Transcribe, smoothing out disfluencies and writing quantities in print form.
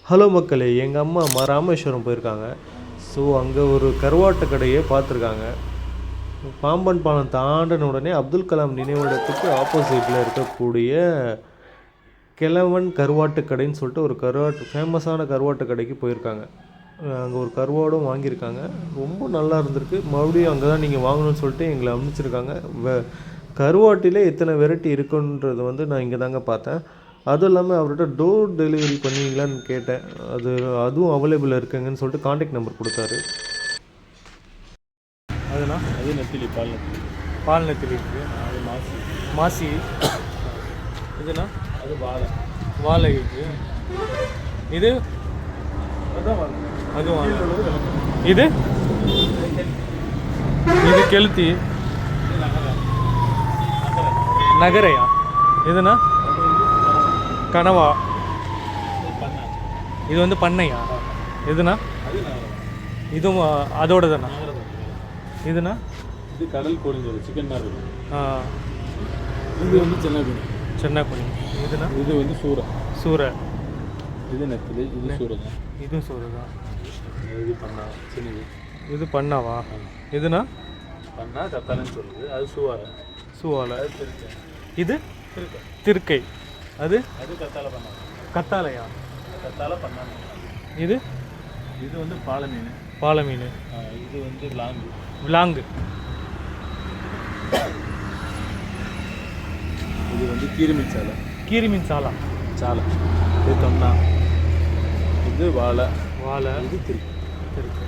Hello மக்களே, எங்கள் அம்மா ராமேஸ்வரம் போயிருக்காங்க. ஸோ அங்கே ஒரு கருவாட்டு கடையை பார்த்துருக்காங்க. பாம்பன் பாலம் தாண்டின உடனே அப்துல் கலாம் நினைவிடத்துக்கு ஆப்போசிட்டில் இருக்கக்கூடிய கிழவன் கருவாட்டு கடைன்னு சொல்லிட்டு ஒரு ஃபேமஸான கருவாட்டு கடைக்கு போயிருக்காங்க. அங்கே ஒரு கருவாடும் வாங்கியிருக்காங்க. ரொம்ப நல்லா இருந்திருக்கு. மறுபடியும் அங்கே தான் நீங்கள் வாங்கணும்னு சொல்லிட்டு எங்களை அனுப்பிச்சிருக்காங்க. கருவாட்டிலே எத்தனை வெரைட்டி இருக்குன்றது நான் இங்கே தாங்க பார்த்தேன். அதுவும் இல்லாமல் அவர்கிட்ட டோர் டெலிவரி பண்ணுவீங்களான்னு கேட்டேன். அதுவும் அவைலபிளாக இருக்குங்கன்னு சொல்லிட்டு காண்டாக்ட் நம்பர் கொடுத்தாரு. அதுனா அது நெத்திலி, பால் நெத்திலி இருக்குது. அது மாசி. இதுனா அது வாழை இருக்குது. இது அது வாழை. இது கெளுத்தி நகரையா. இதுனா கனவா. இது பண்ணையா. இதுனா இதுவும் அதோட தானா. இதுனா இது கடல் கோழிஞ்சோறு, சிக்கன் மாதிரி இருக்கும். இது சென்னாக்குனி. இதுனா இது சூரை. இது நெத்திலி, இது சூரை தான். இதுவும் சூரை தான். இது பண்ணா சின்னது. இது பண்ணாவா. இதுனா பண்ணா கத்தாலன்னு சொல்லுது. அது சூவாலை. இது திருக்கை. அது கத்தால பண்ணா. கத்தாலையா. கத்தால பண்ணா. இது பாலை மீன். இது விலாங்கு. இது கீரிமீன் சாலை. இது தொன்னா. இது வாழை. இது திருக்கு.